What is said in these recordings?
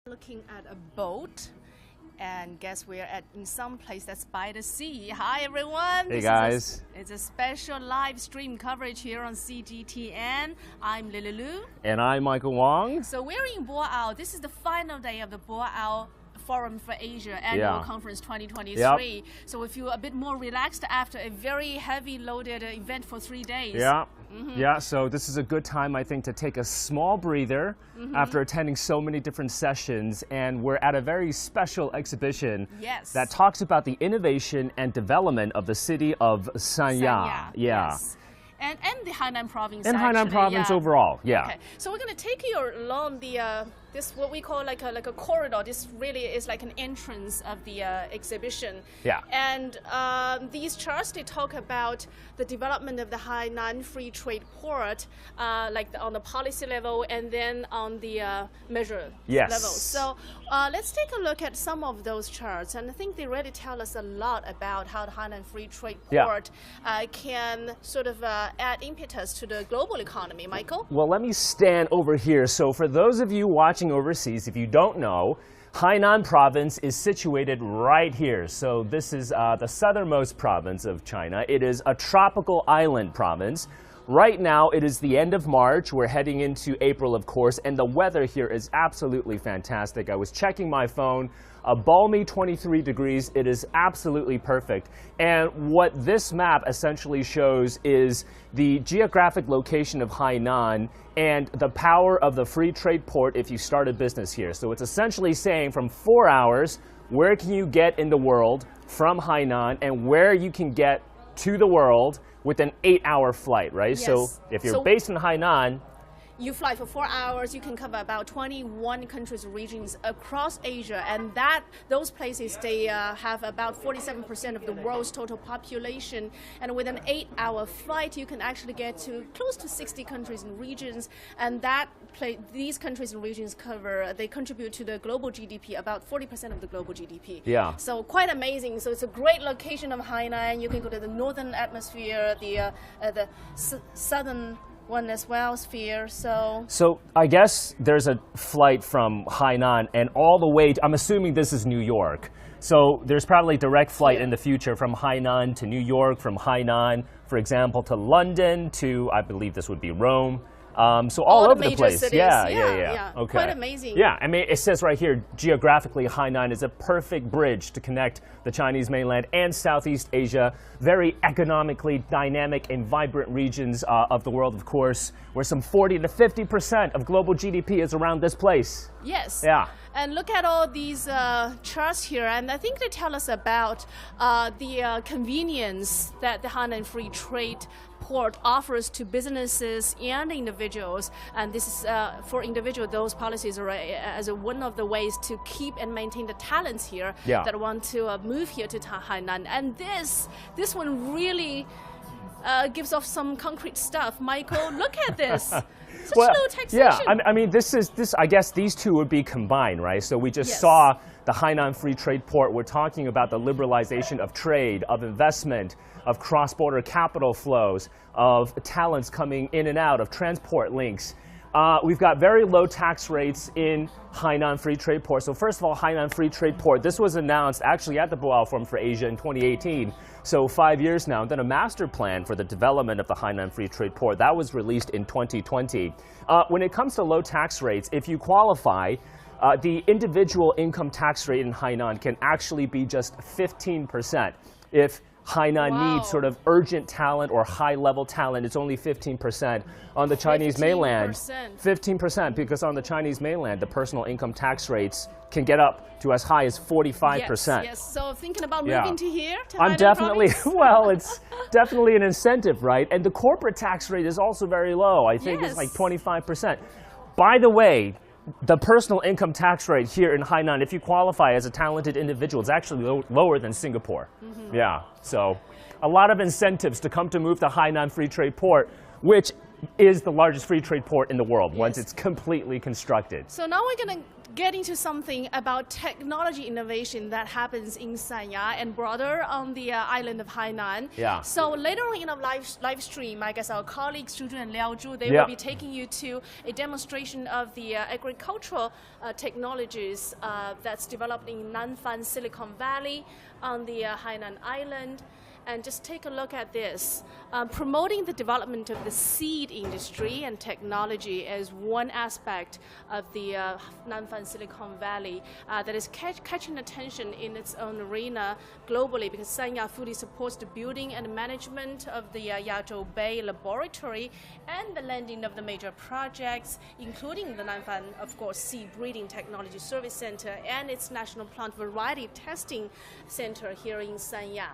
Looking at a boat, and guess we're in some place that's by the sea. Hi everyone. Hey guys. It's a special live stream coverage here on CGTN. I'm Lililu. And I'm Michael Wong. So we're in Boao. This is the final day of the Boao Forum for Asia Annual Conference 2023. Yep. So we feel a bit more relaxed after a very heavy loaded event for 3 days. Yeah. Yeah, so this is a good time, I think, to take a small breather after attending so many different sessions. And we're at a very special exhibition that talks about the innovation and development of the city of Sanya. Yes. And the Hainan province. And Hainan province overall, Okay. So we're going to take you along the this what we call like a corridor. This really is like an entrance of the exhibition. Yeah. And these charts, they talk about the development of the Hainan Free Trade Port, on the policy level and then on the measure level. So let's take a look at some of those charts, and I think they really tell us a lot about how the Hainan Free Trade Port can sort of add impetus to the global economy. Michael? Well, let me stand over here. So for those of you watching overseas, if you don't know, Hainan province is situated right here. So this is the southernmost province of China. It is a tropical island province. Right now, it is the end of March. We're heading into April, of course, and the weather here is absolutely fantastic. I was checking my phone, a balmy 23 degrees. It is absolutely perfect. And what this map essentially shows is the geographic location of Hainan and the power of the free trade port if you start a business here. So it's essentially saying from 4 hours, where can you get in the world from Hainan and where you can get to the world with an 8-hour flight, right? Yes. So if you're based in Hainan, you fly for 4 hours, you can cover about 21 countries and regions across Asia, and those places, they have about 47% of the world's total population, and with an 8-hour flight, you can actually get to close to 60 countries and regions, and these countries and regions they contribute to the global GDP, about 40% of the global GDP. Yeah. So quite amazing. So it's a great location of Hainan. You can go to the northern atmosphere, the southern one as well, sphere. So I guess there's a flight from Hainan and all the way, I'm assuming this is New York. So there's probably a direct flight in the future from Hainan to New York, from Hainan, for example, to London, to, I believe this would be Rome. So all over the place. Cities. Yeah. Okay. Quite amazing. Yeah, I mean, it says right here, geographically, Hainan is a perfect bridge to connect the Chinese mainland and Southeast Asia. Very economically dynamic and vibrant regions of the world, of course, where some 40 to 50% of global GDP is around this place. Yes. Yeah. And look at all these charts here, and I think they tell us about the convenience that the Hainan Free Trade Port offers to businesses and individuals. And this is for individuals, those policies are as one of the ways to keep and maintain the talents here that want to move here to Hainan. And this one really gives off some concrete stuff. Michael, look at this. Such low taxation. Yeah, I mean, I guess these two would be combined, right? So we just saw the Hainan Free Trade Port. We're talking about the liberalization of trade, of investment, of cross-border capital flows, of talents coming in and out, of transport links. We've got very low tax rates in Hainan Free Trade Port. So first of all, Hainan Free Trade Port, this was announced actually at the Boao Forum for Asia in 2018. So 5 years now. And then a master plan for the development of the Hainan Free Trade Port, that was released in 2020. When it comes to low tax rates, if you qualify, the individual income tax rate in Hainan can actually be just 15%. If Hainan needs sort of urgent talent or high-level talent, it's only 15%. On the Chinese mainland, 15%, because on the Chinese mainland, the personal income tax rates can get up to as high as 45%. Yes. So thinking about moving to here, to I'm Hainan definitely, province? well, it's definitely an incentive, right? And the corporate tax rate is also very low. I think it's like 25%. By the way, the personal income tax rate here in Hainan, if you qualify as a talented individual, is actually lower than Singapore. Yeah, so a lot of incentives to come to move to Hainan Free Trade Port, which is the largest free trade port in the world once it's completely constructed. So now we're going to get into something about technology innovation that happens in Sanya and broader on the island of Hainan. Yeah. So later on in our live stream, I guess our colleague Zhu Zhu and Liao Zhu, they Yeah. will be taking you to a demonstration of the agricultural technologies that's developed in Nanfan, Silicon Valley on the Hainan island. And just take a look at this. Promoting the development of the seed industry and technology is one aspect of the Nanfan Silicon Valley that is catching attention in its own arena globally, because Sanya fully supports the building and management of the Yazhou Bay Laboratory and the landing of the major projects, including the Nanfan, of course, Seed Breeding Technology Service Center and its National Plant Variety Testing Center here in Sanya.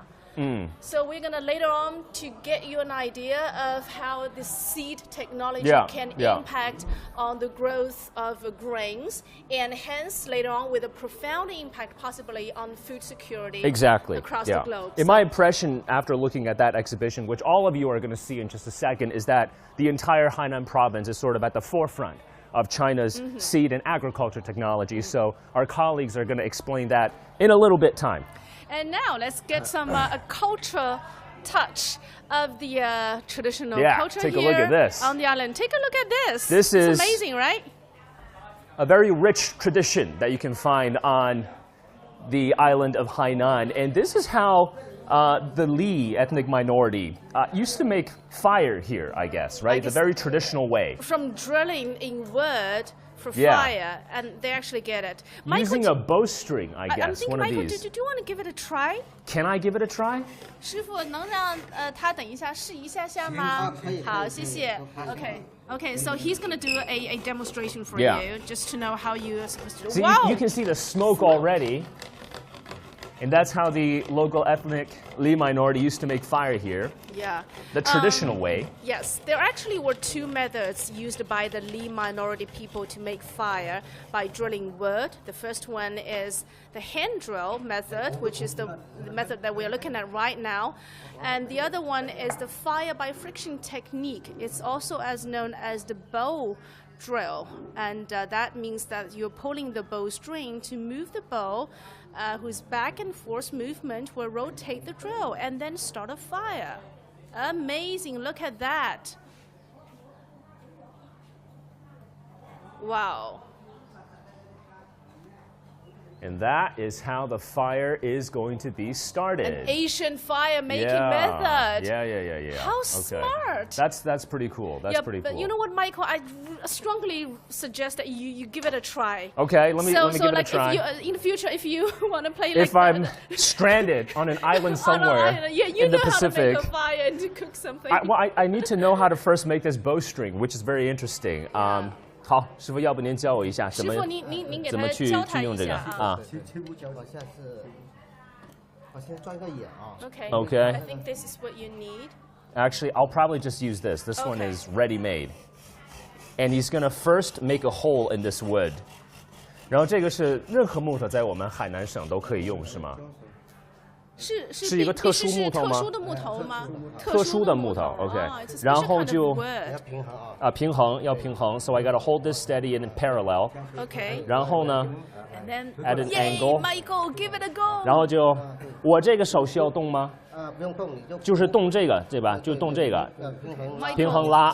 So we're going to later on to get you an idea of how the seed technology can impact on the growth of grains, and hence later on with a profound impact possibly on food security across the globe. In my impression after looking at that exhibition, which all of you are going to see in just a second, is that the entire Hainan province is sort of at the forefront of China's seed and agriculture technology. So our colleagues are going to explain that in a little bit time. And now let's get some cultural touch of the traditional culture take here a look at this. on the island. Take a look at this. This is amazing, right? A very rich tradition that you can find on the island of Hainan. And this is how the Li ethnic minority used to make fire here, I guess, right? The very traditional way. From drilling in wood for fire, and they actually get it. Using a bowstring, I guess, I'm thinking, one of Michael, these. do you want to give it a try? Can I give it a try? 师傅能让他等一下试一下下吗？好，谢谢。Okay, so he's going to do a demonstration for you, just to know how you're supposed to do it. So Wow! you can see the smoke already. And that's how the local ethnic Li minority used to make fire here. Yeah. The traditional way. Yes, there actually were two methods used by the Li minority people to make fire by drilling wood. The first one is the hand drill method, which is the method that we're looking at right now. And the other one is the fire by friction technique. It's also as known as the bow drill. And that means that you're pulling the bow string to move the bow, whose back and forth movement will rotate the drill and then start a fire. Amazing, look at that. Wow. And that is how the fire is going to be started. An Asian fire making method. Yeah. How smart. That's pretty cool. That's pretty cool. But you know what, Michael? I strongly suggest that you give it a try. Okay, let me give it a try. If you, in the future, if you want to play if I'm stranded on an island somewhere in the Pacific, how to make a fire and to cook something. I need to know how to first make this bowstring, which is very interesting. 好，师傅，要不您教我一下怎么去用这个啊？ Okay. I think this is what you need. Actually, I'll probably just use this. This one is ready-made. And he's going to first make a hole in this wood. 然后这个是任何木头在我们海南省都可以用，是吗？是一个特殊木头吗？特殊的木头吗？特殊的木头 ，OK。然后就平衡要平衡 ，so I gotta hold this steady and in parallel. OK。然后呢 ，at an angle. Michael, give it a go. 然后就我这个手需要动吗？不用动，你就是动这个，对吧？就动这个，平衡拉。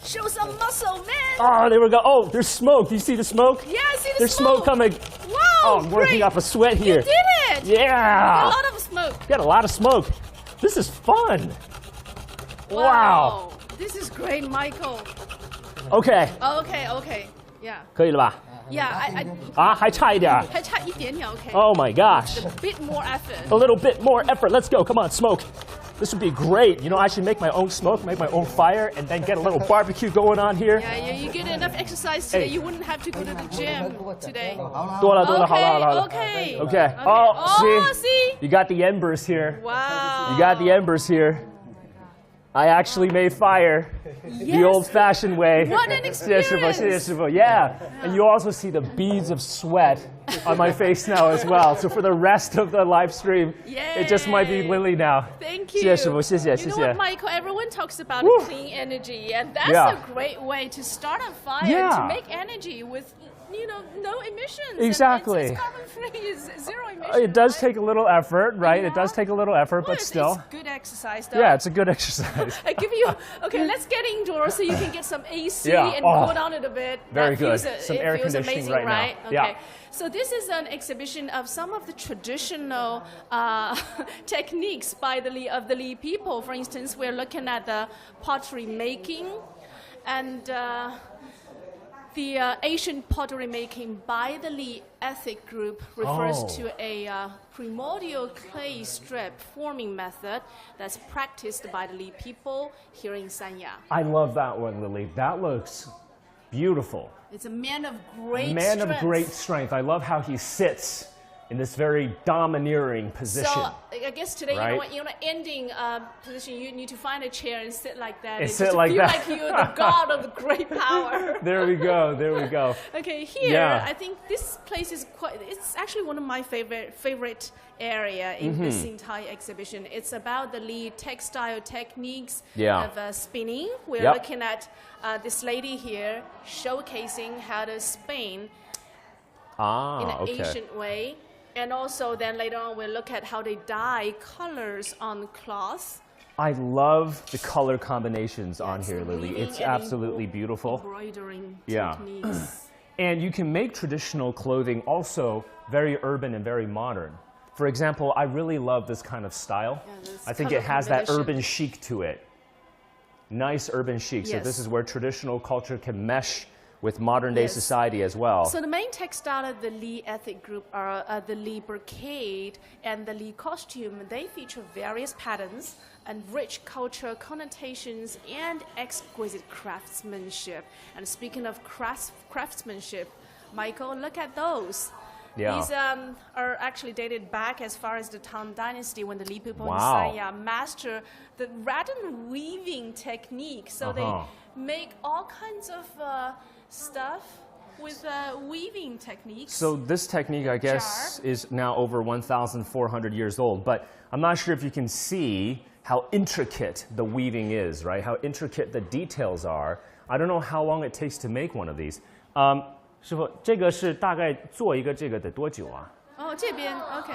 Show some muscle, man. Ah, there we go. Oh, there's smoke. Do you see the smoke? Yeah, I see the There's smoke coming. Wow, Oh, I'm working up a sweat here. You did it. Yeah. A lot of smoke. Got a lot of smoke. This is fun. Wow. This is great, Michael. Okay. Okay. Yeah. 可以了吧？ Yeah, 啊，还差一点。还差一点点 OK. Oh my gosh. A bit more effort. A little bit more effort. Let's go. Come on, smoke. This would be great. You know, I should make my own smoke, make my own fire, and then get a little barbecue going on here. Yeah, you get enough exercise today. You wouldn't have to go to the gym today. 多了，好了。 Okay. Oh, see? You got the embers here. Wow. You got the embers here. I actually made fire the old-fashioned way. What an experience. 谢谢师傅. Yeah. And you also see the beads of sweat on my face now as well. So for the rest of the live stream, it just might be Lily now. Thank you. 谢谢师傅，谢谢。 You know what, Michael? Everyone talks about clean energy, and that's a great way to start a fire, to make energy with no emissions. Exactly. And it's carbon-free, it's zero emissions. It does right? take a little effort, right? It does take a little effort, but still. It's good exercise, though. Yeah, it's a good exercise. I give you. Okay, let's get indoors so you can get some AC Yeah. and Oh, cool down it a bit. very good. Feels, Some it air feels conditioning amazing, right now. Okay. Yeah. So this is an exhibition of some of the traditional techniques by the Li people. For instance, we're looking at the pottery making, and the Asian pottery making by the Li ethnic group refers to a primordial clay strip forming method that's practiced by the Li people here in Sanya. I love that one, Lily. That looks beautiful. It's a man of great Man strength. of great strength. I love how he sits in this very domineering position. So I guess today, right? ending position, you need to find a chair and sit like that. And just sit to like feel that. like you're the god of great power. There we go. There we go. Okay, here Yeah. I think this place is it's actually one of my favorite area in this entire exhibition. It's about the Li textile techniques of spinning. We're looking at this lady here showcasing how to spin in an ancient way. And also then later on we'll look at how they dye colors on cloth. I love the color combinations on here, Lily. weaving It's and absolutely beautiful. Embroidering Yeah. techniques. And you can make traditional clothing also very urban and very modern. For example, I really love this kind of style. this I think color it has that combination. urban chic to it. Nice urban chic. So Yes. this is where traditional culture can mesh with modern day society as well. So the main textile of the Li ethnic group are the Li brocade and the Li costume. They feature various patterns and rich cultural connotations and exquisite craftsmanship. And speaking of craftsmanship, Michael, look at those. Yeah. These are actually dated back as far as the Tang Dynasty when the Li people in Wow. Sanya master the rattan weaving technique. So they make all kinds of stuff with weaving techniques. So this technique, I guess, is now over 1,400 years old. But I'm not sure if you can see how intricate the weaving is, right? How intricate the details are. I don't know how long it takes to make one of these. 师傅，这个是大概做一个这个得多久啊？哦，这边 OK。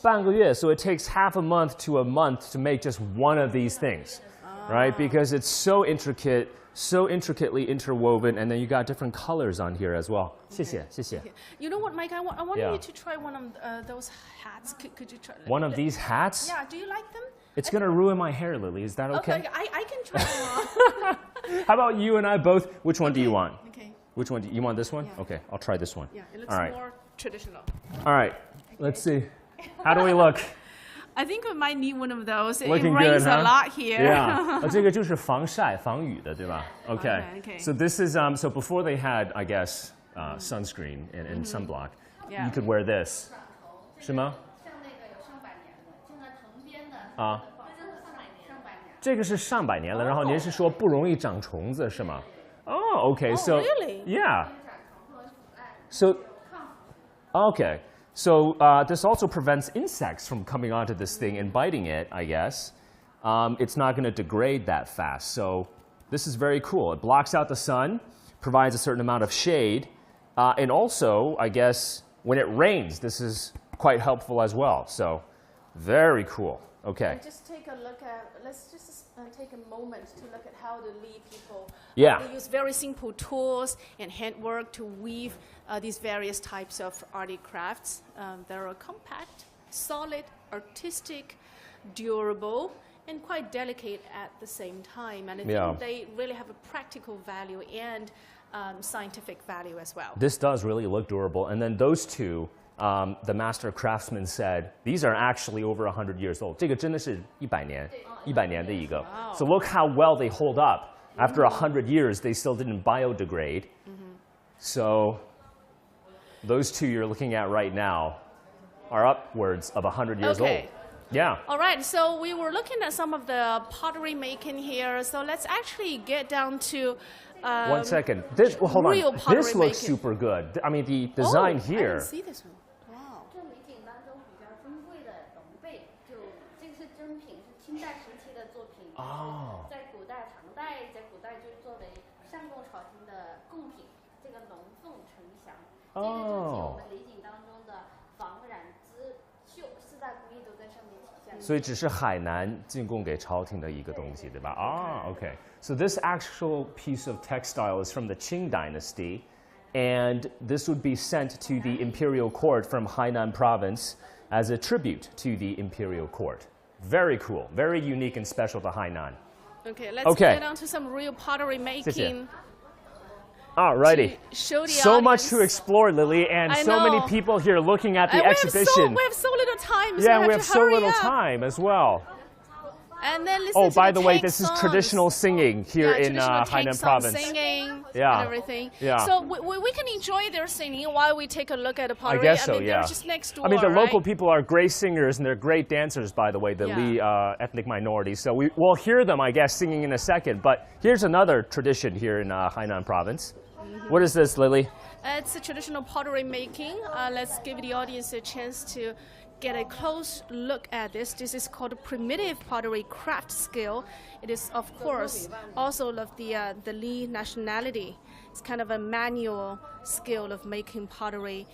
半个月, so it takes half a month to a month to make just one of these things, right? Because it's so intricate, so intricately interwoven, and then you got different colors on here as well. 谢谢, 谢谢. You know what, Mike? I want you to try one of those hats. Could you try One of these hats? Yeah. Do you like them? It's going to ruin my hair, Lily. Is that okay? Okay, I can try them on. How about you and I both? Which one do you want? Okay. Which one? You want this one? Yeah. Okay, I'll try this one. Yeah, it looks All right. more traditional. All right, let's see. How do we look? I think we might need one of those. Looking it rains good, huh? a lot here. Yeah. 这个就是防晒防雨的，对吧? Okay. Okay. So this is so before they had, I guess, sunscreen and sunblock, Yeah. you could wear this. 是吗？这个是上百年了，然后您是说不容易长虫子是吗? Oh, okay. So really? Yeah. So okay. So this also prevents insects from coming onto this thing and biting it, I guess. It's not going to degrade that fast. So this is very cool. It blocks out the sun, provides a certain amount of shade, and also, I guess, when it rains, this is quite helpful as well. So very cool. Okay. Just take a look at, let's just take a moment to look at how the Li people they use very simple tools and handwork to weave these various types of arty crafts. They're compact, solid, artistic, durable, and quite delicate at the same time. And I think they really have a practical value and scientific value as well. This does really look durable. And then those two, the master craftsman said, these are actually over 100 years old. 这个真的是100年的一个. So look how well they hold up. After 100 years, they still didn't biodegrade. So those two you're looking at right now are upwards of 100 years old. Yeah. All right, so we were looking at some of the pottery making here. So let's actually get down to 1 second. This, well, hold real on. pottery This looks making. super good. I mean, the design I here. didn't see this one. Wow. 这美景当中比较珍贵的龙贝，就这个是真品，是清代时期的作品。哦。在古代、唐代，在古代就作为上贡朝廷的贡品，这个龙凤呈祥，这个就是我们礼景当中的仿染织绣四大工艺都在上面体现。所以只是海南进贡给朝廷的一个东西，对吧？啊 ，OK. So this actual piece of textile is from the Qing dynasty, and this would be sent to the imperial court from Hainan province as a tribute to the imperial court. Very cool, very unique and special to Hainan. Okay, let's get on to some real pottery making. Alrighty. Show the so audience. much to explore, Lily, and I so many know. people here looking at the And exhibition. We have so little time. Yeah, so we have so hurry little up. time as well. And then listen to by the the way, tank this is songs. traditional singing here in traditional tank Hainan song province. Singing Yeah. and everything. Yeah. So we can enjoy their singing while we take a look at the pottery. I guess so, mean, yeah. They're just next door, I mean, the local right? people are great singers and they're great dancers, by the way, the Yeah. Li ethnic minority. So we'll hear them, I guess, singing in a second. But here's another tradition here in Hainan province. What is this, Lily? It's a traditional pottery making. Let's give the audience a chance to get a close look at this. This is called primitive pottery craft skill. It is, of course, also of the Li nationality. It's kind of a manual skill of making pottery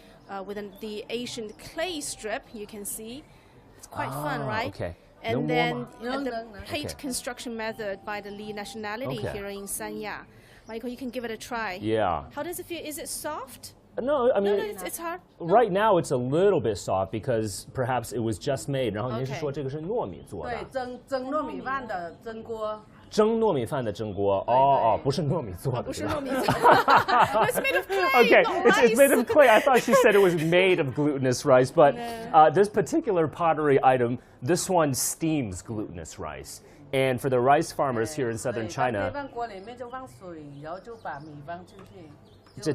within the ancient clay strip. You can see, it's quite fun, right? Okay. And then No, the no. plate Okay. construction method by the Li nationality Okay. here in Sanya. Michael, you can give it a try. Yeah. How does it feel? Is it soft? No, I mean, No, it's hard. right now it's a little bit soft because perhaps it was just made. 然后您是 Okay. 说这个是糯米做的？对，蒸糯米饭的蒸锅。蒸糯米饭的蒸锅。哦，不是糯米做的。不是对吧糯米做的。It's made of clay, Okay, not it's made of rice. clay. I thought she said it was made of glutinous rice, but this particular pottery item, this one steams glutinous rice. And for the rice farmers here in southern 对 China, 放锅里面就放水，然后就把米放进去。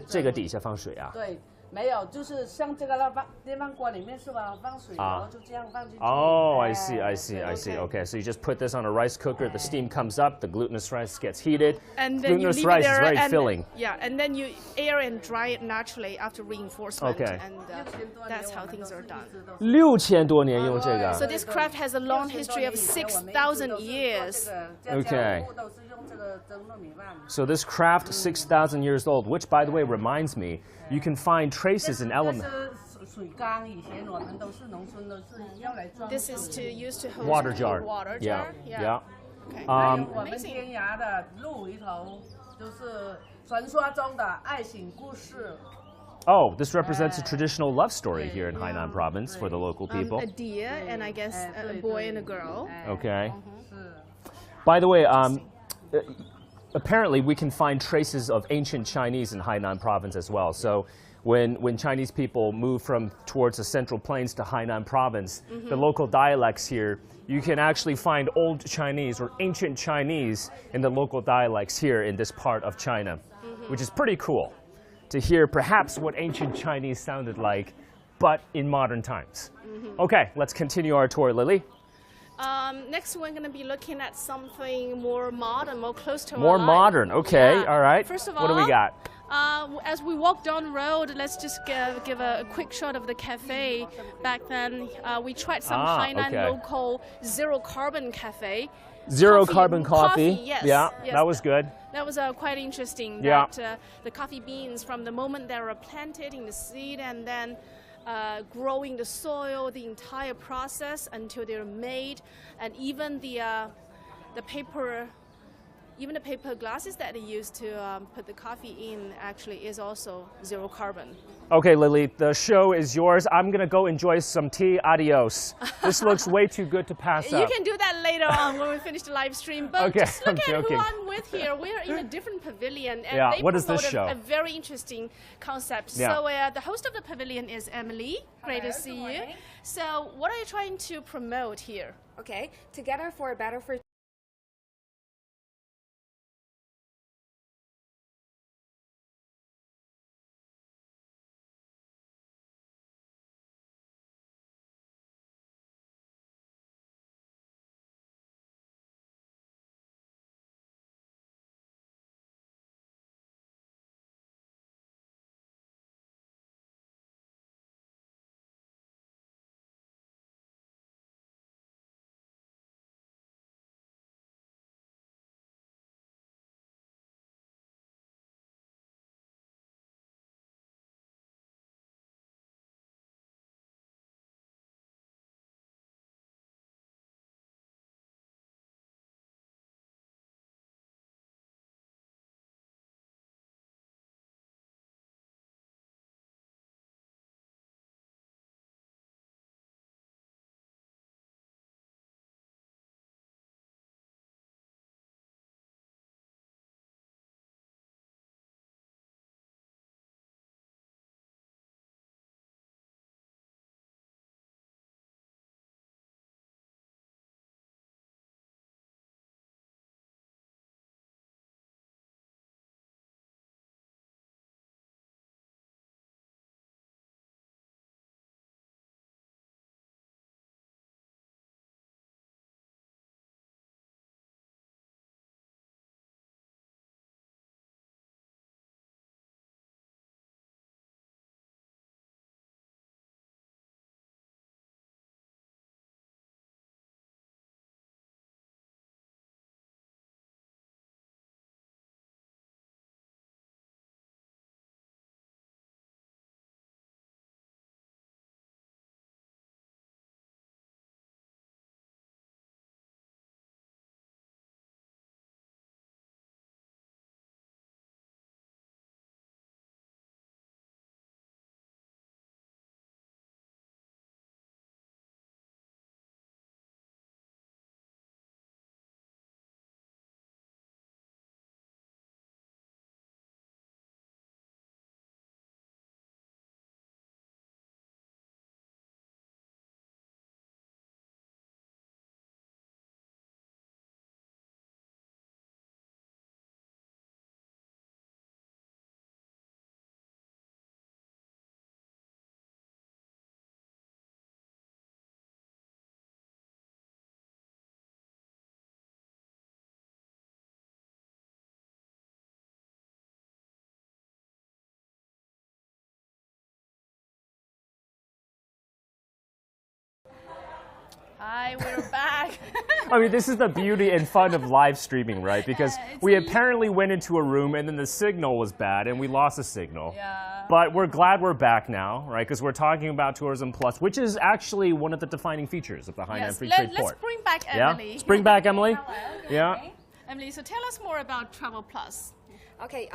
这个底下放水啊？对，没有，就是像这个电饭锅里面是吧？放水，然后就这样放进去。 Oh, I 哎 see, I see, 对 I see. OK Okay, so you just put this on a rice cooker, the steam comes up, the glutinous rice gets heated. And then you Glutinous leave rice it there is very and, filling. Yeah, and then you air and dry it naturally after reinforcement. Okay. And that's how things are done. 6000多年用这个。 So this craft has a long history of 6,000 years. Okay. 都是用这个蒸糯米饭。 So this craft, 6,000 years old, which, by the way, reminds me, you can find traces and 这 elements. 是水缸，以前我们都是农村都是要来装 This is to use to hold Water jar. Water Yeah, jar. yeah. Okay. 还有我们天涯的路一头，就是传说中的爱情故事。 Oh, this represents a traditional love story here in Hainan province for the local people. A deer and I guess a boy and a girl. Okay. 是。 By the way, apparently we can find traces of ancient Chinese in Hainan province as well. So when Chinese people move from towards the central plains to Hainan province, the local dialects here, you can actually find old Chinese or ancient Chinese in the local dialects here in this part of China, which is pretty cool to hear perhaps what ancient Chinese sounded like, but in modern times. Okay, let's continue our tour, Lily. Next, we're going to be looking at something more modern, more close to More our life. modern, okay, Yeah. all right. First of what do we all, got? As we walk down the road, let's just give a quick shot of the cafe. Back then, we tried some Hainan okay. local zero carbon cafe. Zero carbon coffee. Yes. Yeah, yes. that was good. That was quite interesting. Yeah. That the coffee beans, from the moment they were planted in the seed and then growing the soil, the entire process until they're made, and even the paper. Even the paper glasses that they use to put the coffee in actually is also zero carbon. Okay, Lily, the show is yours. I'm going to go enjoy some tea. Adios. This looks way too good to pass You up. can do that later on when we finish the live stream. But Okay, just look I'm at joking. who I'm with here. We're in a different pavilion, and Yeah, they what is this promoted show? a very interesting concept. Yeah. So the host of the pavilion is Emily. Great to see you. So what are you trying to promote here? Okay, Together for a Better Hi, we're back. I mean, this is the beauty and fun of live streaming, right? Because we apparently went into a room and then the signal was bad and we lost the signal. Yeah. But we're glad we're back now, right? Because we're talking about Tourism Plus, which is actually one of the defining features of the Hainan Free Trade Port. Let's bring back Emily. Yeah? Let's bring back Emily. Hello. Yeah. Okay. Emily, so tell us more about Travel Plus. Okay,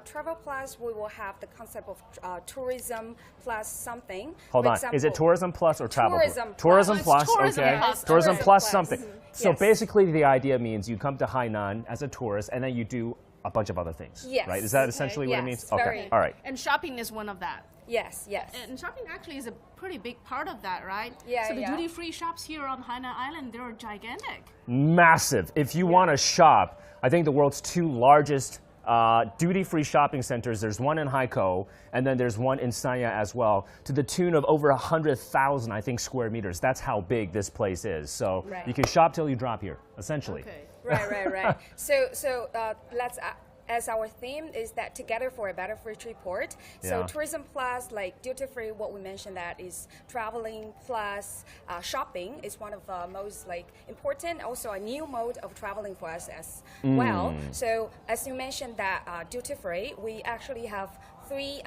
Travel Plus, we will have the concept of tourism plus something. Hold For on. example, Is it Tourism Plus or Travel Tourism Plus? Tourism Plus. Plus, It's Tourism okay. Plus. Tourism Tourism Plus Plus. something. So Yes. basically the idea means you come to Hainan as a tourist and then you do a bunch of other things. Yes. Right? Is that Okay. essentially what it Yes, means? very. Okay. All right. And shopping is one of that. Yes, yes. And shopping actually is a pretty big part of that, right? Yeah, So the yeah. duty-free shops here on Hainan Island, they're gigantic. Massive. If you want to shop, I think the world's two largest duty-free shopping centers, there's one in Haikou, and then there's one in Sanya as well, to the tune of over 100,000, I think, square meters. That's how big this place is. So Right. you can shop till you drop here, essentially. Okay. Right. So let's. As our theme is that together for a better free trade port. So Yeah. tourism plus like duty free, what we mentioned that is traveling plus shopping is one of the most like important, also a new mode of traveling for us as well. So as you mentioned that duty free, we actually have three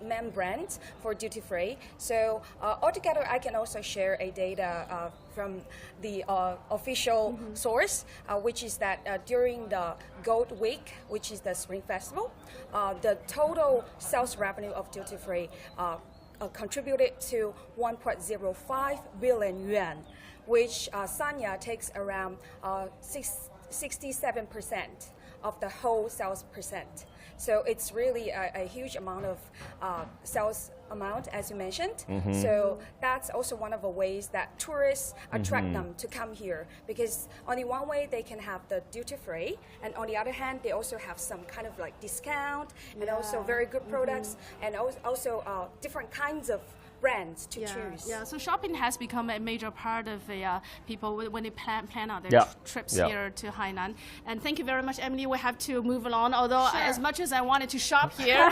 main brands for duty free. So altogether, I can also share a data from the official source, which is that during the Gold Week, which is the Spring Festival, the total sales revenue of duty free contributed to 1.05 billion yuan, which Sanya takes around 67% of the whole sales percent. So it's really a huge amount of sales amount, as you mentioned. So that's also one of the ways that tourists attract them to come here, because on the one way they can have the duty free, and on the other hand they also have some kind of like discount and also very good products, and also different kinds of brands to choose. Yeah, so shopping has become a major part of people when they plan out their Yeah. trips Yeah. here to Hainan. And thank you very much, Emily. We have to move along, although as much as I wanted to shop here,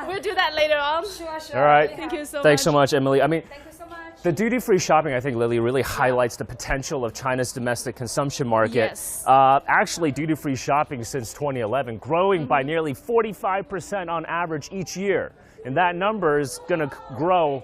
we'll do that later on. Sure. All right. Thank you so much. Thanks so much, Emily. I mean, Thank you so much. the duty-free shopping, I think, Lily, really highlights the potential of China's domestic consumption market. Yes. Actually, duty-free shopping since 2011, growing by nearly 45% on average each year. And that number is going to grow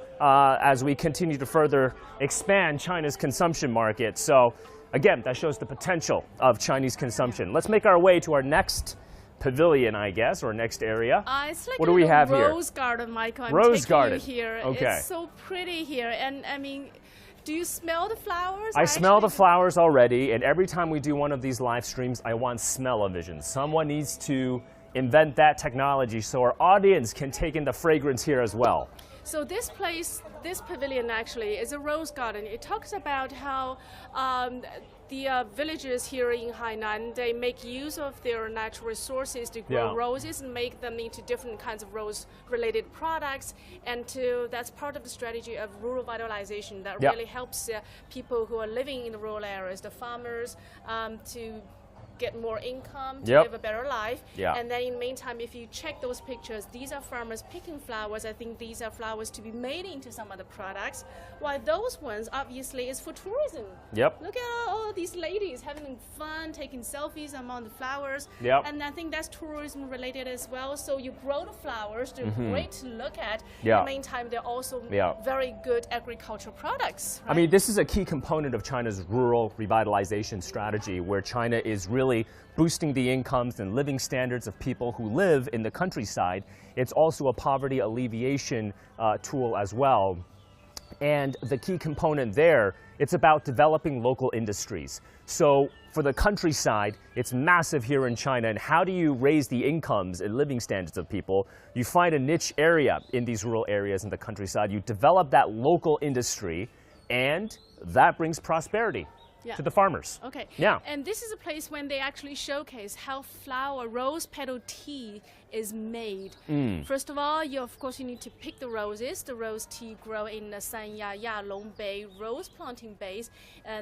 as we continue to further expand China's consumption market. So, again, that shows the potential of Chinese consumption. Let's make our way to our next pavilion, I guess, or next area. It's like What a do we little have here? rose garden, Michael. I'm Rose taking garden. you here. Okay. It's so pretty here. And I mean, do you smell the flowers? I smell the flowers already, and every time we do one of these live streams, I want smell-o-vision. Someone needs to invent that technology so our audience can take in the fragrance here as well. So this place, this pavilion actually is a rose garden. It talks about how the villagers here in Hainan, they make use of their natural resources to grow Yeah. roses and make them into different kinds of rose-related products. And that's part of the strategy of rural vitalization that Yeah. really helps people who are living in the rural areas, the farmers, to get more income, to Yep. live a better life. Yeah. And then in the meantime, if you check those pictures, these are farmers picking flowers. I think these are flowers to be made into some other products, while those ones obviously is for tourism. Yep. Look at all these ladies having fun, taking selfies among the flowers. Yep. And I think that's tourism related as well. So you grow the flowers, they're great to look at. Yeah. In the meantime, they're also Yeah. very good agricultural products. I mean, this is a key component of China's rural revitalization strategy, where China is really boosting the incomes and living standards of people who live in the countryside. It's also a poverty alleviation tool as well. And the key component there, it's about developing local industries. So for the countryside, it's massive here in China. And how do you raise the incomes and living standards of people? You find a niche area in these rural areas in the countryside. You develop that local industry, and that brings prosperity to the farmers. Okay. Yeah. And this is a place when they actually showcase how rose petal tea is made. First of all, of course, you need to pick the roses. The rose tea grow in the Sanya Yalong Bay rose planting base.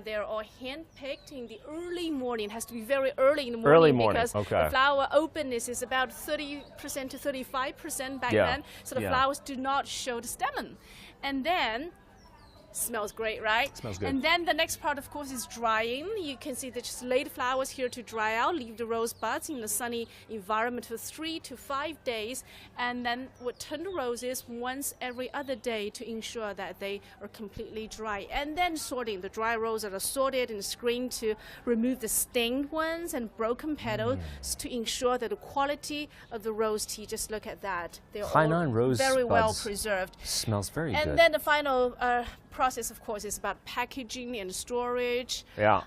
They're all hand-picked in the early morning. It has to be very early in the morning. Early morning, because okay. the flower openness is about 30% to 35% back Yeah, then. So the yeah. flowers do not show the stamen. And then Smells great, right? Smells good. And then the next part, of course, is drying. You can see they just laid flowers here to dry out, leave the rose buds in the sunny environment for 3 to 5 days, and then would turn the roses once every other day to ensure that they are completely dry. And then sorting. The dry roses are sorted and screened to remove the stained ones and broken petals to ensure that the quality of the rose tea, just look at that. They're Hainan all rose very well buds preserved. Smells very good. And then the final process, of course, is about packaging and storage. Yeah.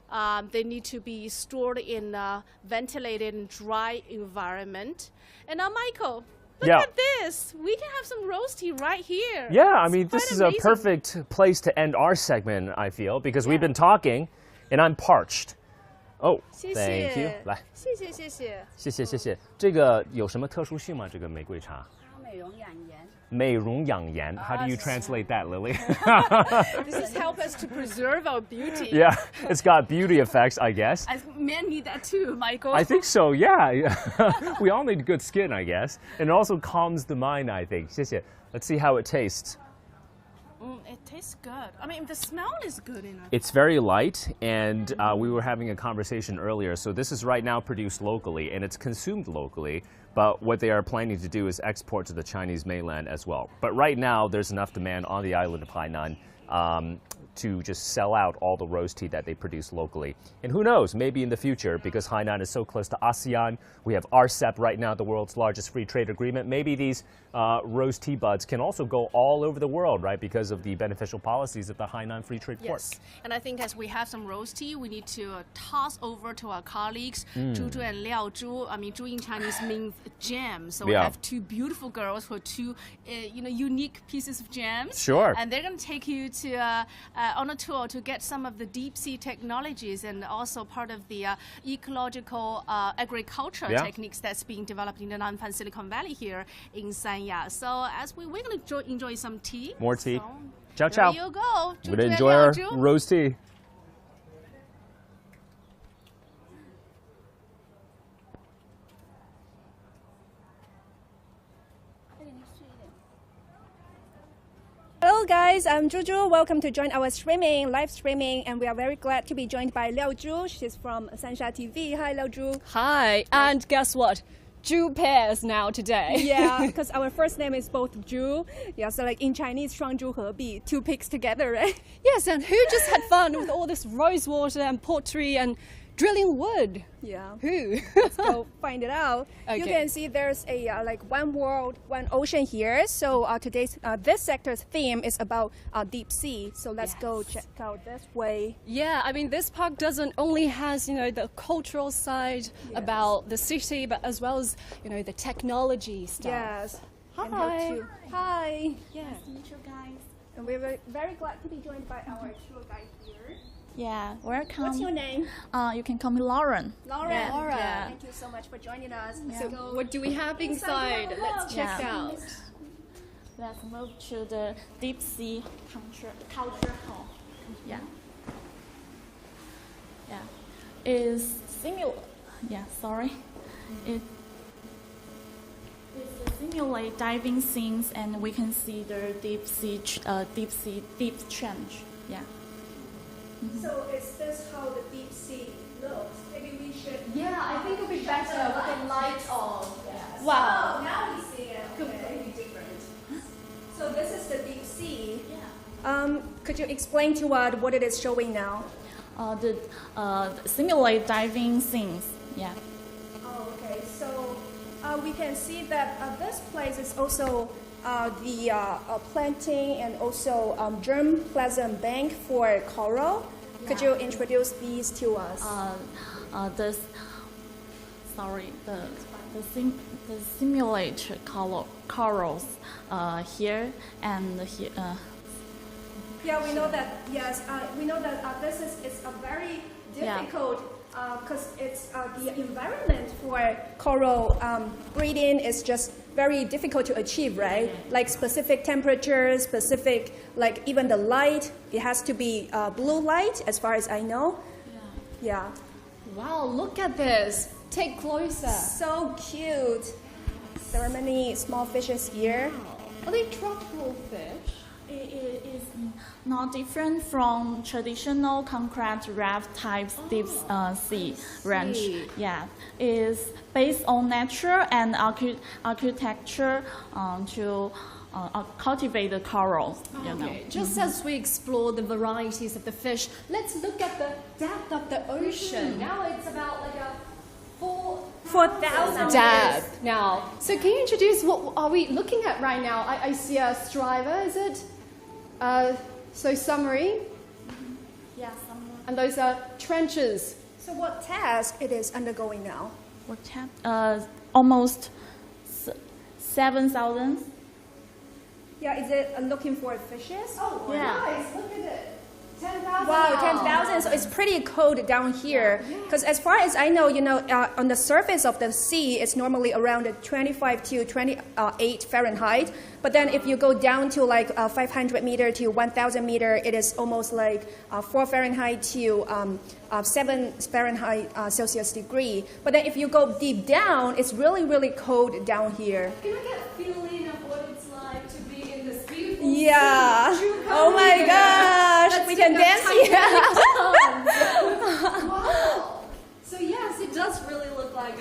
They need to be stored in a ventilated and dry environment. And now, Michael, look Yeah. at this. We can have some rose tea right here. Yeah, I It's mean, quite this is amazing. a perfect place to end our segment, I feel, because we've been talking, and I'm parched. Oh, 谢谢。 thank you. 来，谢谢，谢谢。谢谢，谢谢。这个有什么特殊性吗？这个玫瑰茶？美容养颜。美容养颜. How do you translate that, Lily? This is help us to preserve our beauty. Yeah, it's got beauty effects, I guess. As men need that too, Michael. I think so, yeah. We all need good skin, I guess. And it also calms the mind, I think. 谢谢. Let's see how it tastes. It tastes good. I mean, the smell is good enough. It's very light, and we were having a conversation earlier. So this is right now produced locally, and it's consumed locally. But what they are planning to do is export to the Chinese mainland as well. But right now, there's enough demand on the island of Hainan to just sell out all the rose tea that they produce locally. And who knows, maybe in the future, because Hainan is so close to ASEAN, we have RCEP right now, the world's largest free trade agreement. Maybe these rose tea buds can also go all over the world, right, because of the beneficial policies of the Hainan Free Trade Port. Yes, and I think as we have some rose tea, we need to toss over to our colleagues, Zhu and Liao Zhu. I mean, Zhu in Chinese means gem. So we Yeah. have two beautiful girls who are two, unique pieces of gems. Sure. And they're going to take you to on a tour to get some of the deep sea technologies and also part of the ecological agriculture Yeah. techniques that's being developed in the Nanfan Silicon Valley here in Sanya. So as we're going to enjoy some tea. More tea. So Ciao, there ciao. you go. We're going to enjoy our rose tea. Hello guys, I'm Juju. Welcome to join our live streaming, and we are very glad to be joined by Liao Zhu. She's from Sansha TV. Hi, Liao Zhu. Hi, and guess what? Zhu pairs now today. Yeah, because our first name is both Zhu. Yeah, so like in Chinese, 双珠合璧, two pigs together, right? Yes, and who just had fun with all this rose water and pottery and drilling wood? Yeah. Who? Let's go find it out. You Okay. can see there's a like one world, one ocean here. So today's this sector's theme is about deep sea. So let's go check out this way. Yeah, I mean, this park doesn't only has, the cultural side about the city, but as well as, the technology stuff. Yes. And Hi. here too. Hi. Yeah. Nice to meet you guys. And we're very glad to be joined by our tour guide here. Yeah, welcome. What's your name? You can call me Lauren. Laura. Yeah. Laura. Yeah. Thank you so much for joining us. So what do we have inside? Let's check Yeah. out. Let's move to the deep sea culture hall. Yeah. Yeah. Is similar. Yeah, sorry. It's a simulate diving scenes, and we can see the deep trench. Yeah. So is this how the deep sea looks? Maybe we should. Yeah, I think it would be better with the lights on. Wow. Oh, now we see it. Completely different. So this is the deep sea. Yeah. Could you explain to us what it is showing now? The simulate diving scenes. Yeah. Oh, okay. So we can see that this place is also the planting and also germplasm bank for coral. Could you introduce these to us? The simulate corals here and here. Yeah, we know that. Yes, we know that this is a very difficult because it's the environment for coral breeding is just very difficult to achieve, right? Like specific temperatures, specific like even the light. It has to be blue light, as far as I know. Yeah. Wow, look at this. Take closer. So cute. There are many small fishes here. Are they tropical fish? It is in not different from traditional concrete raft type deep sea ranch. Yeah, is based on nature and architecture to cultivate the coral. You know. Just as we explore the varieties of the fish, let's look at the depth of the ocean. Now it's about like a 4,000 depth now. So can you introduce what are we looking at right now? I see a striver, is it? So submarine? Yeah, submarine. And those are trenches. So what task it is undergoing now? Almost 7,000. Yeah, is it looking for fishes? Oh, nice. Look at it. 10,000. Wow, 10,000. So it's pretty cold down here. Because as far as I know, on the surface of the sea, it's normally around 25 to 28 Fahrenheit. But then if you go down to like 500 meter to 1,000 meter, it is almost like 4 Fahrenheit to 7 Fahrenheit Celsius degree. But then if you go deep down, it's really, really cold down here. Can I get a feeling of what it's like to be in this beautiful Yeah. sea? Oh my gosh. We can dance here. Wow. So yes, it does really look like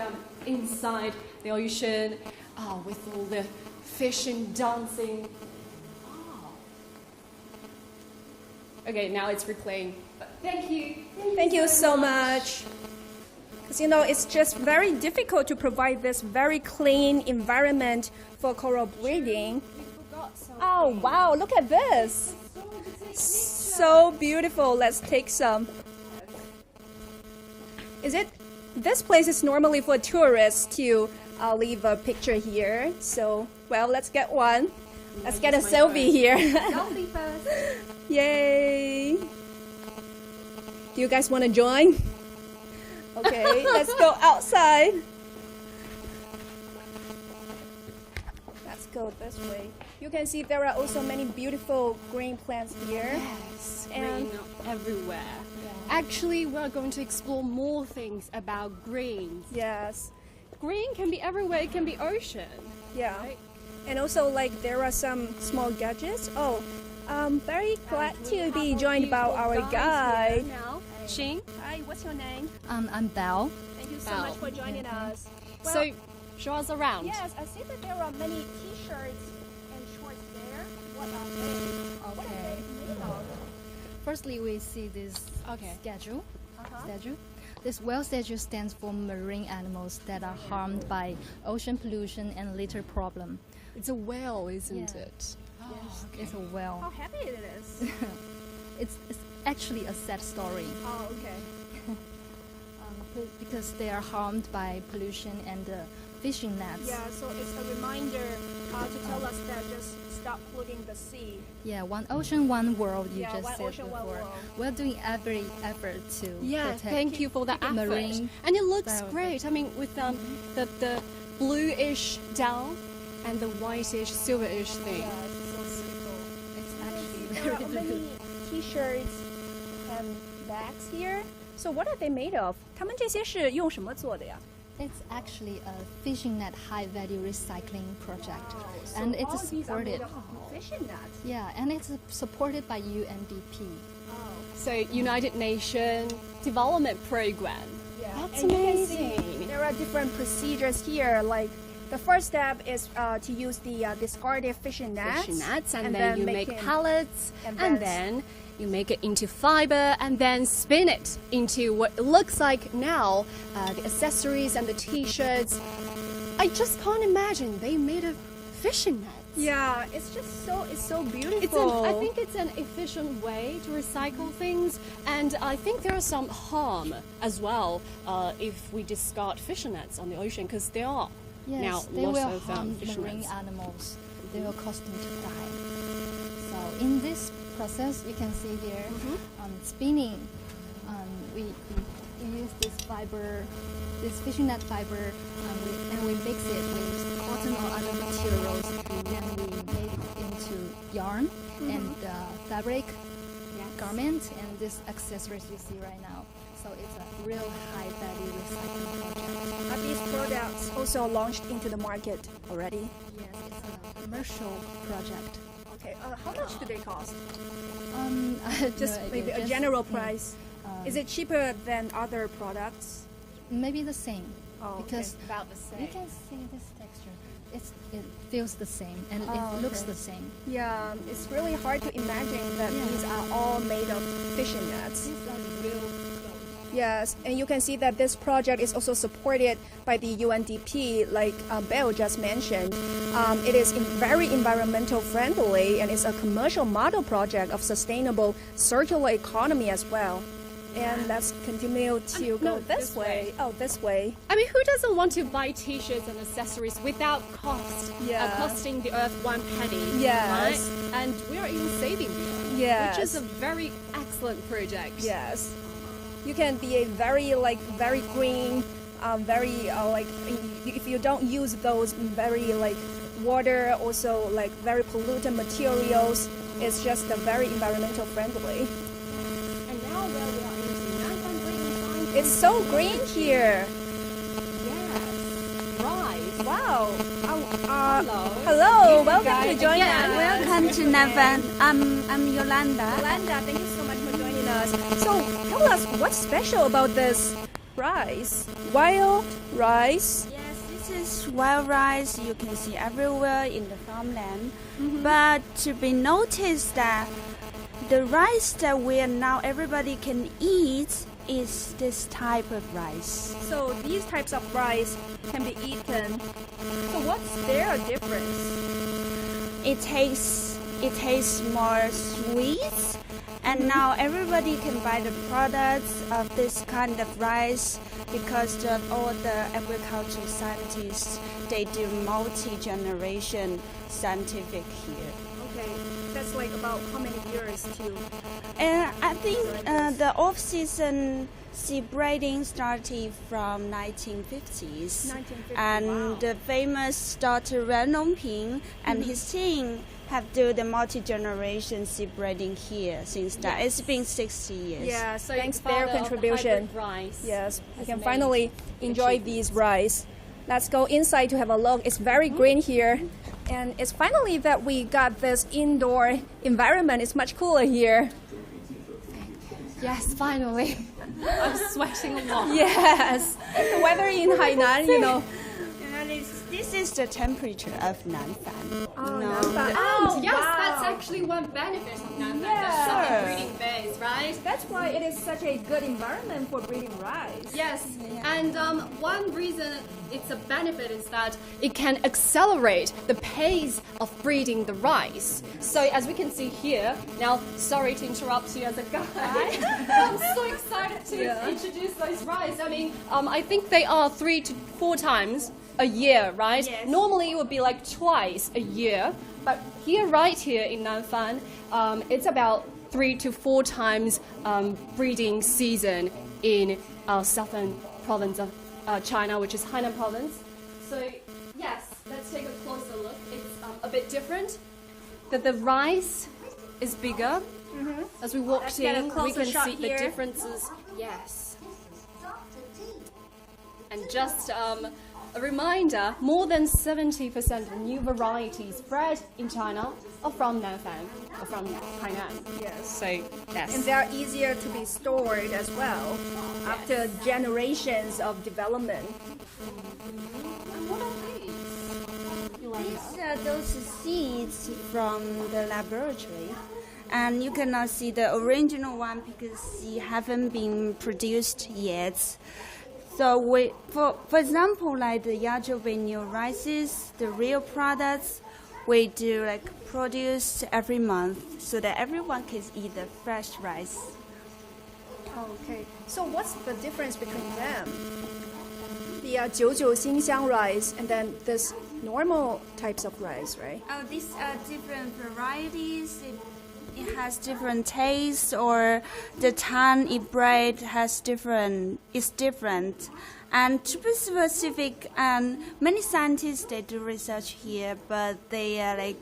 inside the ocean with all the fish and dancing. Oh. Okay, now it's replaying. But thank you. Thank you so much. Because it's just very difficult to provide this very clean environment for coral breeding. Oh wow, look at this. So beautiful. Let's take some. This place is normally for tourists to leave a picture here. So, well, let's get one. Let's get a selfie here. Selfie first. Yay. Do you guys want to join? Okay, let's go outside. Let's go this way. You can see there are also many beautiful green plants here. Yes, green everywhere. Yeah. Actually, we're going to explore more things about greens. Yes. Green can be everywhere. It can be ocean. Yeah. Right? And also, like, there are some small gadgets. Oh, I'm very glad to be joined by our guide. Now, Xing. Hi, what's your name? I'm Boao. Thank you so much for joining us. Well, So, show us around. yes, I see that there are many T-shirts and shorts there. What are they? What are they made of? Firstly, we see this statue. This whale statue stands for marine animals that are harmed by ocean pollution and litter problem. It's a whale, isn't Yeah. it? Yes, it's a whale. How happy it is. It's actually a sad story Oh, okay. because they are harmed by pollution and fishing nets. Yeah, so it's a reminder to tell us that just stop polluting the sea. Yeah, one ocean, one world. You Yeah, just one said ocean, one before. world. We're doing every effort to Yeah, protect thank you for that effort. marine And it looks biodiversity. great. I mean, with the bluish down and the whitish, silverish thing. Yeah, it's so simple. It's actually There very are many T-shirts and bags here. So what are they made of? 他们这些是用什么做的呀？ It's actually a fishing net high value recycling project, So and all it's these are made supported. of fishing nets. Yeah, and it's supported by UNDP. So, United Nations Development Program. Yeah. That's And you can amazing. see there are different procedures here. Like the first step is to use the discarded fishing nets. Fishing nets, and then you make making- pellets, and and then- then you make it into fiber, and then spin it into what it looks like now, the accessories and the T-shirts. I just can't imagine they made of fishing nets. Yeah, it's so beautiful. I think it's an efficient way to recycle things, and I think there are some harm as well if we discard fishing nets on the ocean, because there are Yes, now they lots will of harm fishing marine nets. animals. They will cause them to die. So in this process, you can see here, spinning. We use this fiber, this fishing net fiber, and we mix it with cotton or other materials, and we make it into yarn and fabric, garment, and these accessories you see right now. So it's a real high value recycling project. Are these products also launched into the market already? Yes, it's a commercial project. Okay. How much do they cost? Just no maybe idea, a just, general price. Is it cheaper than other products? Maybe the same. Oh, because About the same. you can see this texture. It feels the same and it looks the same. Yeah, it's really hard to imagine that these are all made of fishing nets. These are real. Yes, and you can see that this project is also supported by the UNDP, like Boao just mentioned. It is very environmental friendly and it's a commercial model project of sustainable circular economy as well. And let's continue to go this way. Oh, this way. I mean, who doesn't want to buy T-shirts and accessories without cost? Yeah. Costing the earth 1 penny. Yes. Right? And we are even saving the earth. Yes. Which is a very excellent project. Yes. You can be a very green, if you don't use those very water, also very pollutant materials, it's just very environmental friendly. And now where we are into Nanfan Green Science. It's so green here. Yes. Right. Wow. Hello. Hello. Welcome to join Yeah, us. welcome to Nanfan. I'm Yolanda. Yolanda, thank you so much for joining us. So tell us what's special about this rice? Wild rice. Yes, this is wild rice you can see everywhere in the farmland. But to be noticed that the rice that we are now everybody can eat is this type of rice. So these types of rice can be eaten. So what's their difference? It tastes more sweet, and now everybody can buy the products of this kind of rice because of all the agricultural scientists, they do multi-generation scientific here. Okay, that's about how many years too? And I think the off-season seed breeding started from 1950s. And the famous Dr. Ren Longping and his team have done the multi-generation seed breeding here since that. It's been 60 years. Yeah, So thanks the their father of the contribution. hybrid rice Yes, we has can made finally enjoy these rice. Let's go inside to have a look. It's very green here. And it's finally that we got this indoor environment. It's much cooler here. Yes, finally. I'm sweating a lot. Yes, the weather in Hainan, This is the temperature of Nanfan. Oh, Yes, wow. that's actually one benefit of Nanfan. Yeah. The summer breeding phase, right? That's why it is such a good environment for breeding rice. Yes, and one reason it's a benefit is that it can accelerate the pace of breeding the rice. So as we can see here, now sorry to interrupt you as a guy, I'm so excited to introduce those rice. I mean, I think they are 3 to 4 times a year, right? Yes. Normally it would be twice a year, but right here in Nanfan, it's about 3 to 4 times breeding season in southern province of China, which is Hainan province. So yes, let's take a closer look. It's a bit different. That the rice is bigger. As we walked get a in, we closer can shot see here. the differences. Yes. And just a reminder, more than 70% of new varieties bred in China are from Nanfan, or from Hainan. Yes. So, yes. And they're easier to be stored as well after generations of development. And what are these? These are those seeds from the laboratory. And you cannot see the original one because they haven't been produced yet. So for example, like the Yazhou New rices, the real products, we do produce every month so that everyone can eat the fresh rice. Okay. So what's the difference between them? The 99 Xinxiang rice and then this normal types of rice, right? Oh, these are different varieties. It has different tastes, or the time it bred is different. And to be specific, many scientists they do research here, but they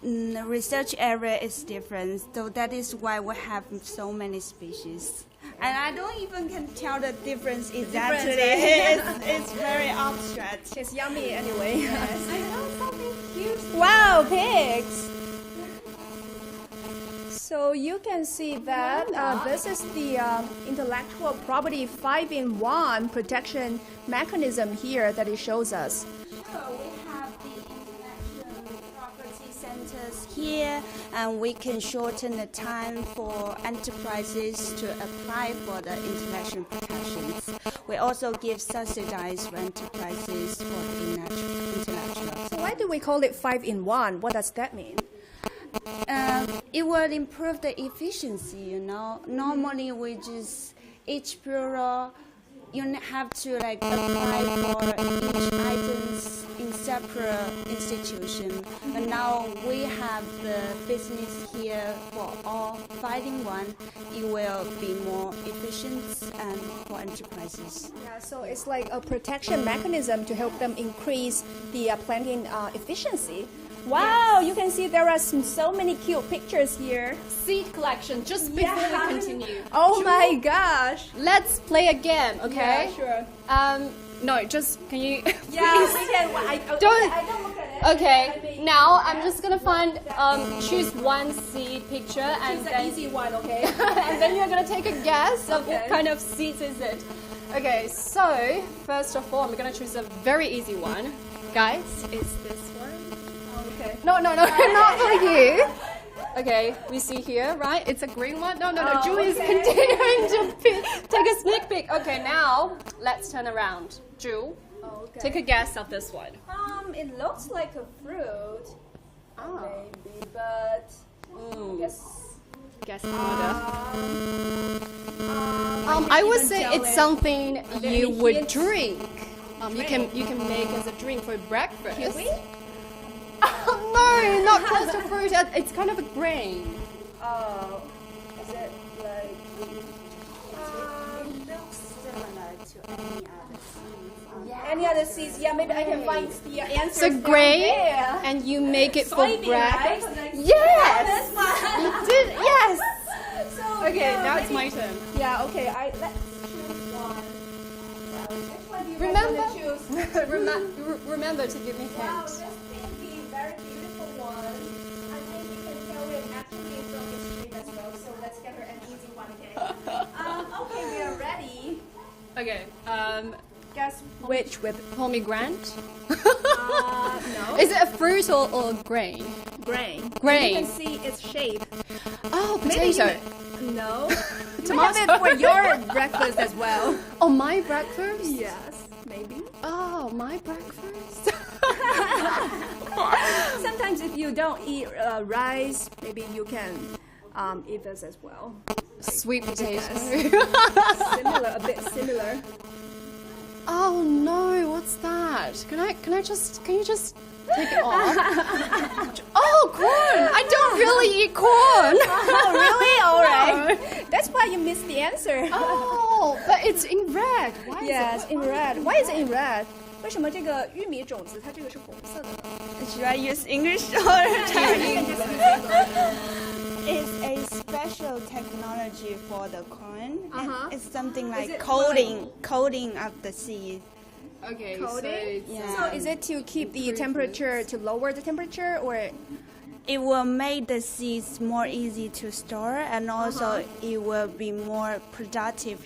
research area is different. So that is why we have so many species. And I don't even can tell the difference exactly. It's very abstract. It's yummy anyway. I know something cute. Wow, pigs! So you can see that this is the intellectual property 5-in-1 protection mechanism here that it shows us. Sure, we have the intellectual property centers here, and we can shorten the time for enterprises to apply for the intellectual protections. We also give subsidies for enterprises for intellectual. So why do we call it 5-in-1? What does that mean? It will improve the efficiency, you know. Normally, we just each bureau, you have to like apply for each items in separate institution. And now we have the business here for all 5-in-1. It will be more efficient and for enterprises. Yeah, so it's like a protection mechanism to help them increase the planting efficiency. Wow, you can see there are so many cute pictures here. Seed collection, just before we continue. Oh my gosh. Let's play a game, okay? Yeah, sure. No, just, can you... Yeah, we can. I don't look at it. Okay, now I'm just gonna find, choose one seed picture and Choose then... an easy one, okay? and then you're gonna take a guess of what kind of seeds is it. Okay, so, first of all, I'm gonna choose a very easy one. Guys, is this one? Okay. No, not for you. Okay, we see here, right? It's a green one. No. Ju is continuing to take a sneak peek. Okay, now let's turn around. Ju, take a guess of this one. It looks like a fruit. Maybe, but Guess harder. I would say it's something you would drink. You can make as a drink for breakfast. Kiwi? No, not close to fruit. It's kind of a grain. Oh, is it like? It looks similar to any other seeds. Any other seeds? Yeah, maybe I can find the answer. It's a grain, and you make it for Soybean, breakfast. right? Yes, This you one. did. Yes. So, Okay, yeah, now it's maybe- my turn. Yeah. Okay. Let's choose one. Which one do you Remember, guys want to choose? remember to give me Wow, hints. this is the very beautiful one. I think you can tell it actually from its shape as well. So let's get her an easy one, okay? Okay, we are ready. Okay. Guess which with Pomegranate. no Is it a fruit or grain? grain. Grain. You can see its shape. Oh, Maybe potato. No. You Tomato. have it for your breakfast as well. Oh, my breakfast? Yes, maybe. Oh, my breakfast? Sometimes if you don't eat rice, maybe you can eat this as well. Sweet potato. Similar, a bit similar. Oh no, what's that? Can you just take it off? Oh, corn! I don't really eat corn. Oh, really? All right. That's why you missed the answer. Oh, but it's in red. Why is Yes, it? in red. Why is it in red? 为什么这个玉米种子它这个是红色的呢？ Should I use English or Chinese? It's a special technology for the corn. Uh-huh. It's something like it coating of the seed. Okay, Coating? Yeah. So is it to keep the temperature, to lower the temperature, or? It will make the seeds more easy to store, and also it will be more productive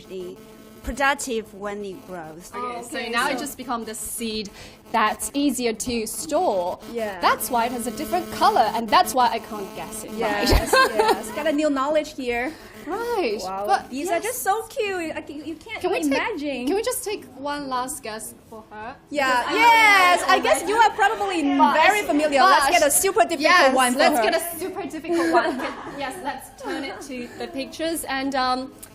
when it grows. Okay, so now it just becomes the seed that's easier to store. Yeah. That's why it has a different color, and that's why I can't guess it. Yes, Right. yes. Got a new knowledge here. Right. Wow, But these are just so cute. You can't Can we imagine. Can we just take one last guess for her? Yeah. Yes. I guess you are probably very familiar. Let's get a super difficult one for let's her. get a super difficult one. Yes, let's turn it to the pictures and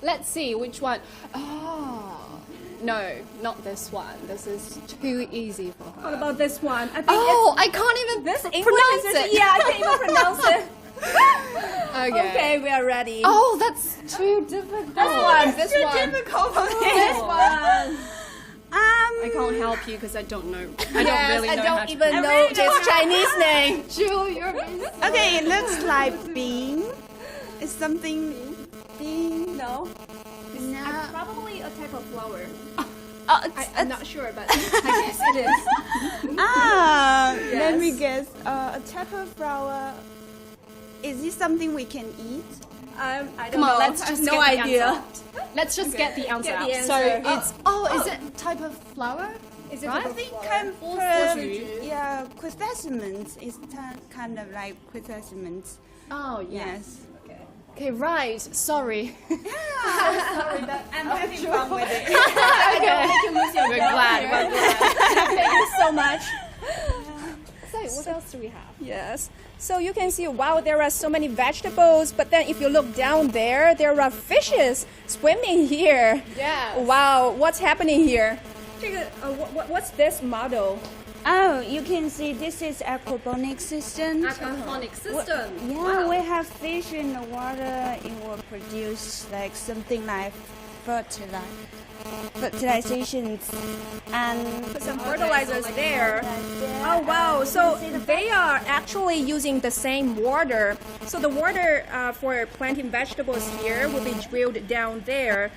let's see which one. Oh, no, not this one. This is too easy for her. What about this one? I think I can't even this English pronounce is it. Yeah, I can't even pronounce it. Okay. Okay, we are ready. Oh, that's too difficult. This one. Difficult for me. This one. I can't help you because I don't know. I don't really know I how don't to even know really its don't Chinese name. Jewel, you're Okay, it looks like bean. It's something bean. No. No. Probably a type of flower. Oh, I'm not sure, but I guess it is. let me Yes. guess. A type of flower. Is this something we can eat? I don't Come on, know. let's I have just no get the idea. answer. Let's just get the answer Get out. the answer. So it's is it type of flower? Is it Right? I think chrysanthemums is kind of like chrysanthemums. Oh Yes. Okay, right. Sorry. Sorry, but I'm having fun with it. We're glad. Thank you so much. So what else do we have? Yes. So you can see, wow, there are so many vegetables, but then if you look down there, there are fishes swimming here. Yes. Wow, what's happening here? What's this model? Oh, you can see this is aquaponics system. Aquaponic system. Yeah, we have fish in the water. It will produce like something like fertilizations and Put some fertilizers there. Oh wow, so they are actually using the same water. So the water for planting vegetables here will be drilled down there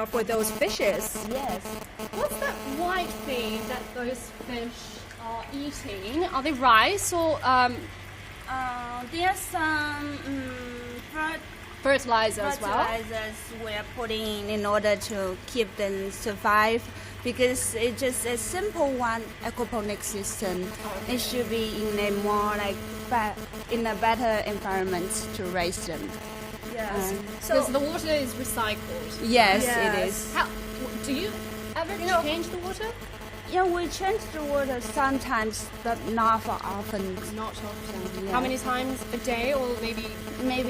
for those fishes. Yes. What's that white thing that those fish are eating? Are they rice or There's some fertilizer as well? fertilizers we're putting in order to keep them survive because it's just a simple one aquaponics system. It should be in a more like in a better environment to raise them. Yes. Because the water is recycled. Yes, Yes. it is. How do you ever change the water? Yeah, we change the water sometimes, but not for often. Not often. Yeah. How many times a day, or maybe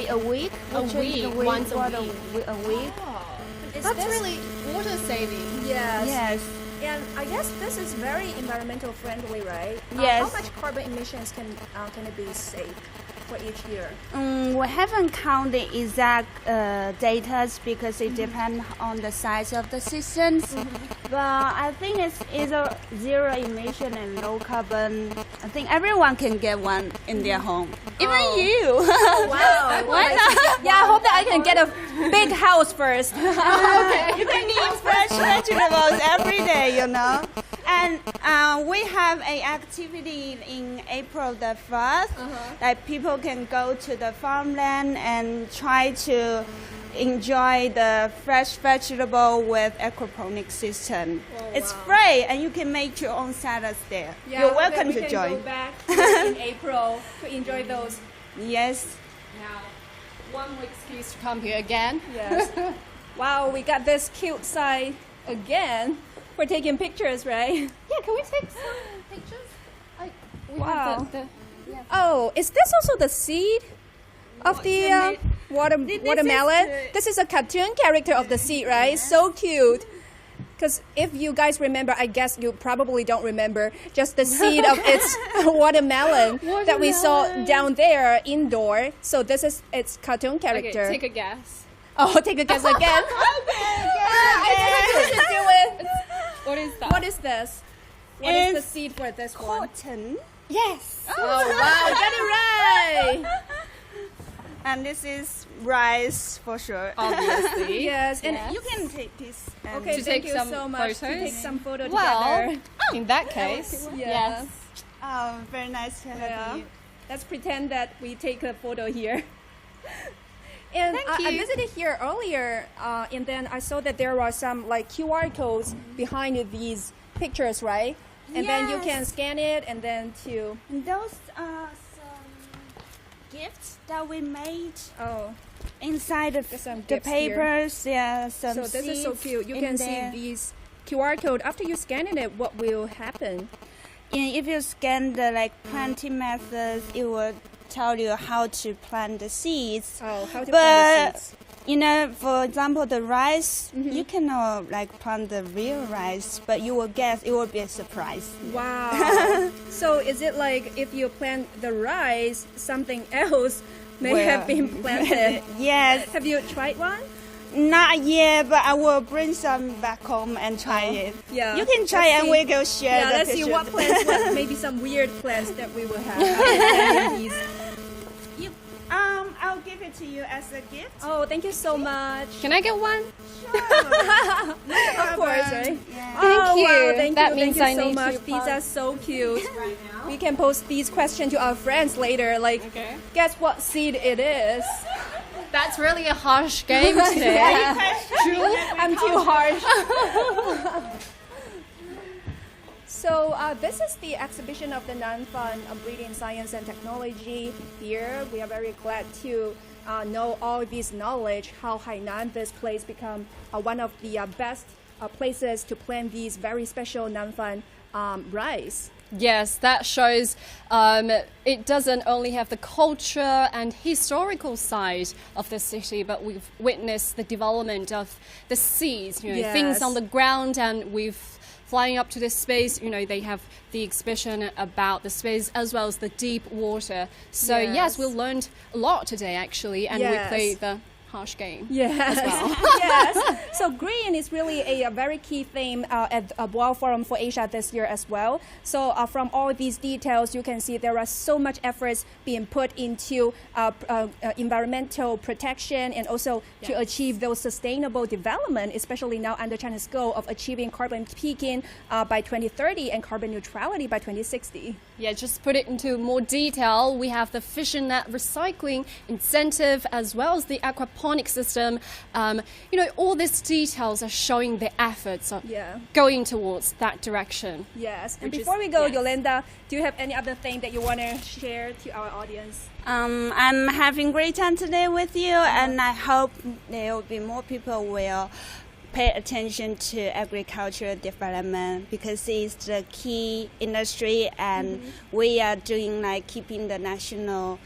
A week. A We change week, the once a water week. A week. That's really water saving. Yes. Yes. And I guess this is very environmental friendly, right? Yes. How much carbon emissions can it be saved for each year? We haven't counted exact data because it depends on the size of the systems. But I think it's a zero emission and low carbon. I think everyone can get one in their home. Even you. Wow. Why not? Yeah, I hope that I can get a big house first. Okay. You can eat fresh vegetables every day, you know. And we have an activity in April the 1st. Like people can go to the farmland and try to enjoy the fresh vegetable with aquaponics system. It's free and you can make your own salads there. Yeah, You're welcome we to can join. go back in April to enjoy those. Yes. Now, one more excuse to come here again. Yes. Wow, we got this cute side again for taking pictures, right? Yeah, can we take some pictures? We Wow. have the Oh, is this also the seed of the watermelon? This is a cartoon character of the seed, right? So cute. Because if you guys remember, I guess you probably don't remember, just the seed of its watermelon that we saw down there indoor. So this is its cartoon character. Okay, take a guess. Oh, take a guess again. What is that? What is this? What is the seed for this one? Cotton. Yes. Oh, wow, got it right. And this is rice for sure. Obviously. Yes, and You can take this. okay, To thank take you some so much to photos? take some photo Well, together. in that case, yes. Oh, very nice to have you. Let's pretend that we take a photo here. And I visited here earlier, and then I saw that there are some like QR codes behind these pictures, right? And then you can scan it, and then to And those are some gifts that we made oh. inside of There's some the gifts here. papers. Yeah, some So this is so seeds cute. You in can there. see these QR code. After you scan it, what will happen? And if you scan the like planting methods, it will tell you how to plant the seeds. Oh, how to plant But the seeds. you know, for example, the rice, you cannot like plant the real rice, but you will guess it will be a surprise. Wow. So is it like if you plant the rice, something else may have been planted? Yes, Have you tried one? not yet, but I will bring some back home and try it. Yeah. You can try Let's and see. we will share Yeah, the let's see pictures. what plants, maybe some weird plants that we will have. These. I'll give it to you as a gift. Oh, thank you so much. Can I get one? Sure. Of course, right? Thank you. Wow, thank That you. means Thank you I so need much. to These are so cute. We can post these questions to our friends later. Like, guess what seed it is? That's really a harsh game today. True. I'm too harsh. So this is the exhibition of the Nanfan Breeding Science and Technology. Here, we are very glad to know all this knowledge, how Hainan, this place, become one of the best places to plant these very special Nanfan rice. Yes, that shows it doesn't only have the culture and historical side of the city, but we've witnessed the development of the seeds, things on the ground, and we've flying up to this space, they have the exhibition about the space as well as the deep water. So yes, we learned a lot today actually, and we played the harsh game as well. Yes. So green is really a very key theme at Boao Forum for Asia this year as well. So from all these details, you can see there are so much efforts being put into environmental protection and also to achieve those sustainable development, especially now under China's goal of achieving carbon peaking by 2030 and carbon neutrality by 2060. Yeah, just put it into more detail. We have the fishing net recycling incentive as well as the aquaponic system. All these details are showing the efforts of going towards that direction. Yes. And before we go, Yolanda, do you have any other thing that you want to share to our audience? I'm having a great time today with you, and I hope there will be more people will pay attention to agricultural development because it's the key industry, and we are doing keeping the national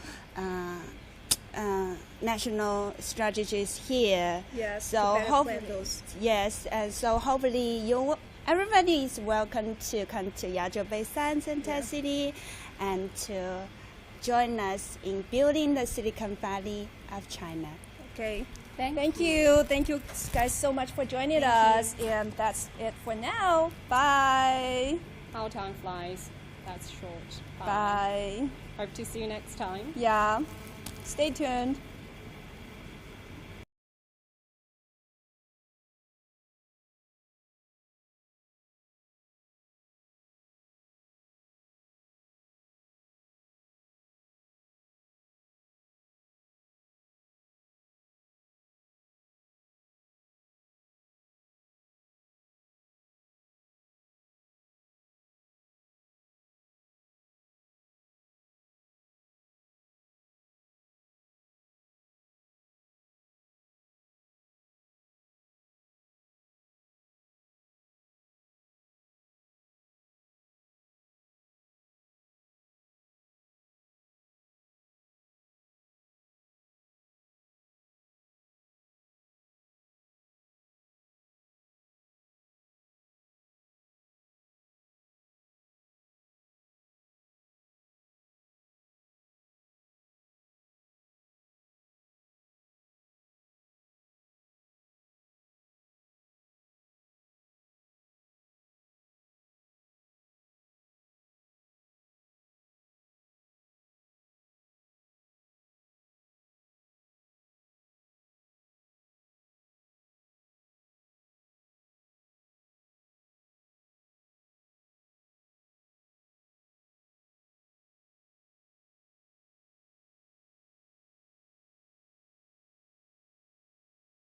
strategies here. Yes. So and so hopefully everybody is welcome to come to Yazhou Bay Science Center City and to join us in building the Silicon Valley of China. Okay. Thank you. Thank you guys so much for joining us. And that's it for now. Bye. How time flies. That's short. Bye. Hope to see you next time. Yeah. Stay tuned.